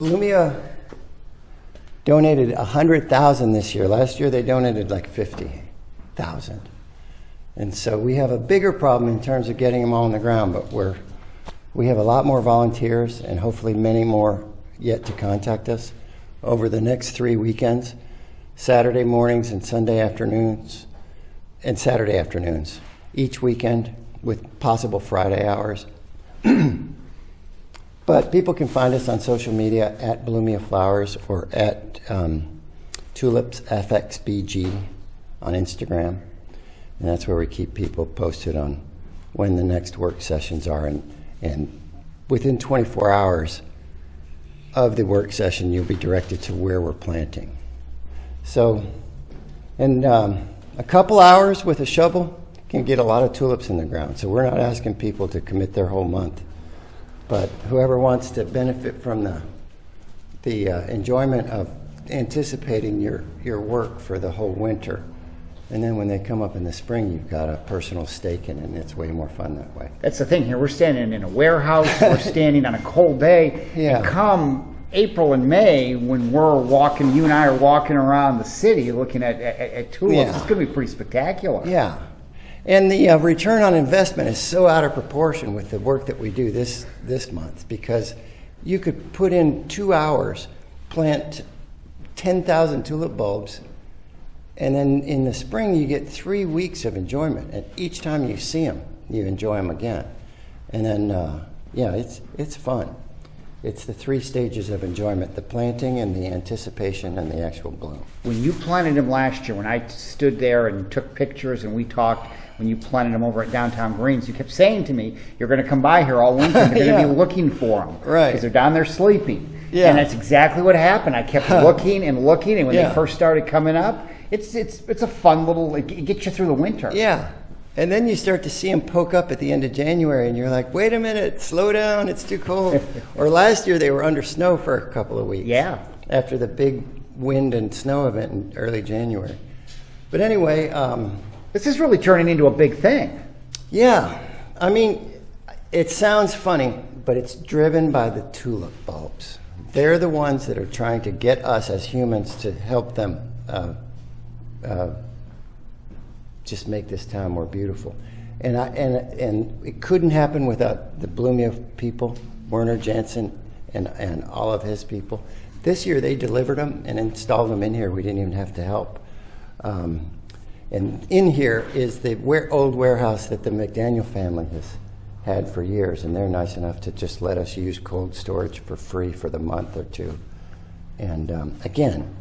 Blumia donated 100,000 this year. Last year they donated like 50,000. And so we have a bigger problem in terms of getting them all on the ground, but we have a lot more volunteers and hopefully many more yet to contact us over the next 3 weekends, Saturday mornings and Sunday afternoons, and Saturday afternoons, each weekend with possible Friday hours. But people can find us on social media at Blumia Flowers or at Tulips FXBG on Instagram. And that's where we keep people posted on when the next work sessions are. And within 24 hours of the work session, you'll be directed to where we're planting. So, and a couple hours with a shovel can get a lot of tulips in the ground. So we're not asking people to commit their whole month. But whoever wants to benefit from the enjoyment of anticipating your work for the whole winter, and then when they come up in the spring, you've got a personal stake in it, and it's way more fun that way. That's the thing here. We're standing in a warehouse. We're standing on a cold day. Yeah. And come April and May, when we're walking, you and I are walking around the city looking at tulips, Yeah. It's going to be pretty spectacular. Yeah. And the return on investment is so out of proportion with the work that we do this month, because you could put in 2 hours, plant 10,000 tulip bulbs, and then in the spring you get 3 weeks of enjoyment. And each time you see them, you enjoy them again. And then, yeah, it's fun. It's the 3 stages of enjoyment: the planting and the anticipation and the actual bloom. When you planted them last year, when I stood there and took pictures and we talked, when you planted them over at Downtown Greens, you kept saying to me, you're going to come by here all winter, you're going to be looking for them. Right. Because they're down there sleeping. Yeah. And that's exactly what happened. I kept looking and looking, and when Yeah. they first started coming up, it's a fun little, it gets you through the winter. Yeah. And then you start to see them poke up at the end of January, and you're like, wait a minute, slow down, it's too cold. Or last year they were under snow for a couple of weeks. Yeah. After the big wind and snow event in early January. But anyway, This is really turning into a big thing. yeah, I mean, it sounds funny, but it's driven by the tulip bulbs. They're the ones that are trying to get us as humans to help them just make this town more beautiful. And it couldn't happen without the Blumia people, Werner Jansen and all of his people. This year they delivered them and installed them in here. We didn't even have to help. And in here is the old warehouse that the McDaniel family has had for years, and they're nice enough to just let us use cold storage for free for the month or two. And again,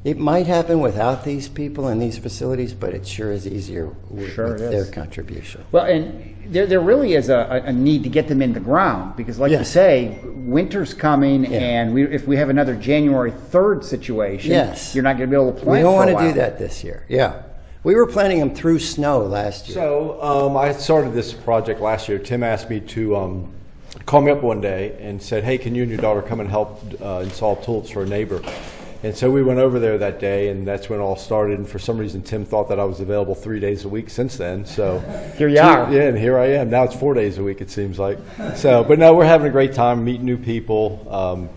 it might happen without these people and these facilities, but it sure is easier with their contribution. Well, and there really is a need to get them in the ground, because like you say, winter's coming, and if we have another January 3rd situation, you're not going to be able to plant. We don't want to do that this year. Yeah. We were planting them through snow last year. So I started this project last year. Tim asked me to call me up one day and said, hey, can you and your daughter come and help install tulips for a neighbor? And so we went over there that day, and that's when it all started. And for some reason, Tim thought that I was available 3 days a week since then. So here you are. Yeah, and here I am. Now it's 4 days a week, it seems like. So, but no, we're having a great time, meeting new people,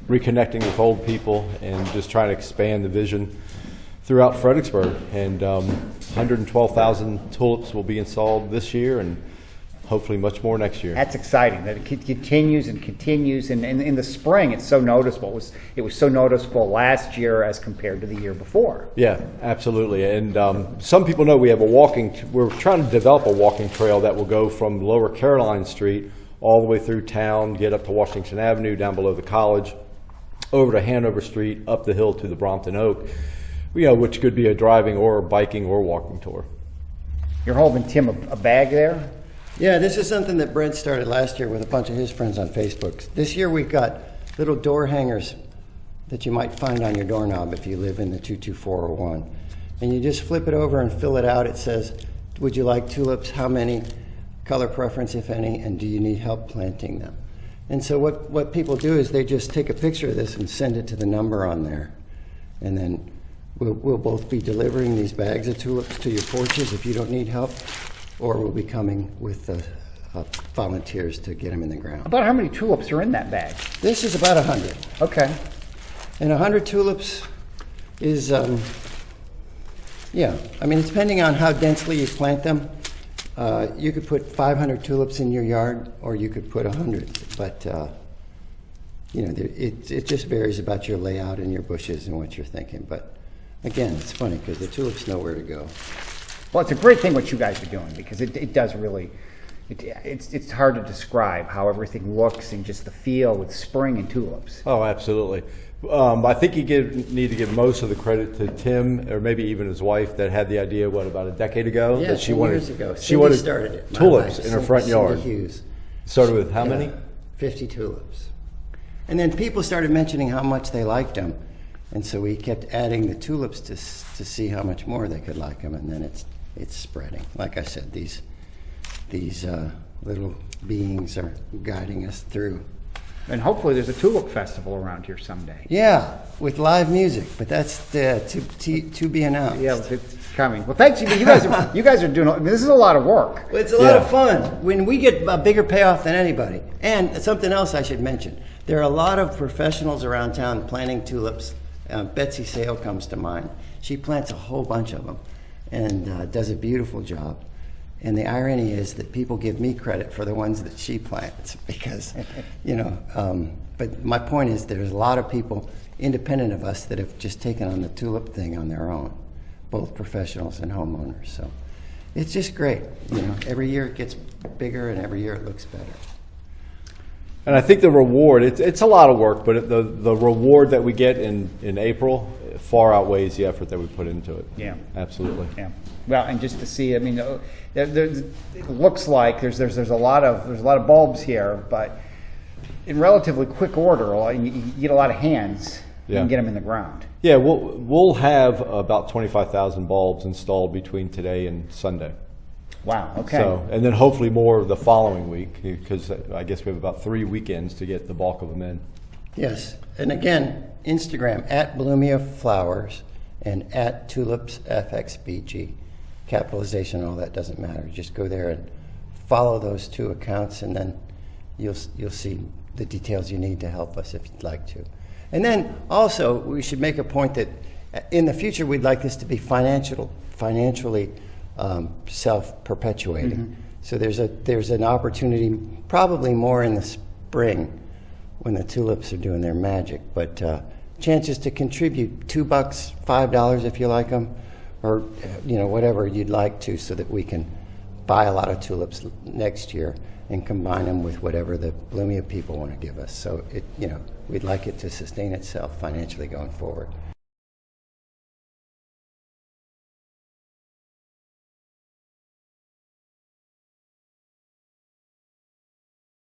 reconnecting with old people, and just trying to expand the vision throughout Fredericksburg. And 112,000 tulips will be installed this year, and hopefully much more next year. That's exciting that it continues and continues, and in the spring it's so noticeable. It was so noticeable last year as compared to the year before. Yeah, absolutely. And some people know we have we're trying to develop a walking trail that will go from Lower Caroline Street all the way through town, get up to Washington Avenue, down below the college, over to Hanover Street, up the hill to the Brompton Oak, which could be a driving or biking or walking tour. You're holding Tim a bag there? Yeah, this is something that Brent started last year with a bunch of his friends on Facebook. This year we've got little door hangers that you might find on your doorknob if you live in the 22401. And you just flip it over and fill it out. It says, would you like tulips? How many? Color preference, if any, and do you need help planting them? And so what people do is they just take a picture of this and send it to the number on there. And then we'll both be delivering these bags of tulips to your porches if you don't need help, or we'll be coming with volunteers to get them in the ground. About how many tulips are in that bag? This is about 100. Okay. And 100 tulips is, yeah, I mean, depending on how densely you plant them, you could put 500 tulips in your yard, or you could put 100. But, you know, it just varies about your layout and your bushes and what you're thinking. But again, it's funny because the tulips know where to go. Well, it's a great thing what you guys are doing, because it does really, it's hard to describe how everything looks and just the feel with spring and tulips. Oh, absolutely. I think you need to give most of the credit to Tim, or maybe even his wife, that had the idea, about a decade ago? Yeah, that 10 years ago. She Cindy wanted started it. tulips in her front Cindy yard. Hughes. Started with how many? 50 tulips. And then people started mentioning how much they liked them. And so we kept adding the tulips to see how much more they could like them. And then it's spreading. Like I said, these little beings are guiding us through. And hopefully there's a tulip festival around here someday. Yeah, with live music, but that's to be announced. Yeah, it's coming. Well, thanks. You guys are doing. I mean, this is a lot of work. Well, it's a lot of fun when we get a bigger payoff than anybody. And something else I should mention: there are a lot of professionals around town planting tulips. Betsy Sale comes to mind. She plants a whole bunch of them and does a beautiful job. And the irony is that people give me credit for the ones that she plants because, you know, but my point is there's a lot of people independent of us that have just taken on the tulip thing on their own, both professionals and homeowners. So it's just great. You know, every year it gets bigger and every year it looks better. And I think the reward, it's a lot of work, but the reward that we get in April far outweighs the effort that we put into it. Yeah. Absolutely. Yeah. Well, and just to see, I mean, it looks like there's a lot of bulbs here, but in relatively quick order, you get a lot of hands. You can get them in the ground. Yeah, we'll have about 25,000 bulbs installed between today and Sunday. Wow. Okay. So, and then hopefully more the following week, because I guess we have about 3 weekends to get the bulk of them in. Yes, and again, Instagram at Blumia Flowers and at Tulips FXBG. Capitalization, all that doesn't matter. Just go there and follow those two accounts, and then you'll see the details you need to help us if you'd like to. And then also, we should make a point that in the future we'd like this to be financially self-perpetuating. Mm-hmm. So there's an opportunity, probably more in the spring when the tulips are doing their magic, but chances to contribute $2, $5 if you like them, or you know, whatever you'd like to, so that we can buy a lot of tulips next year and combine them with whatever the Blumia people want to give us. So we'd like it to sustain itself financially going forward.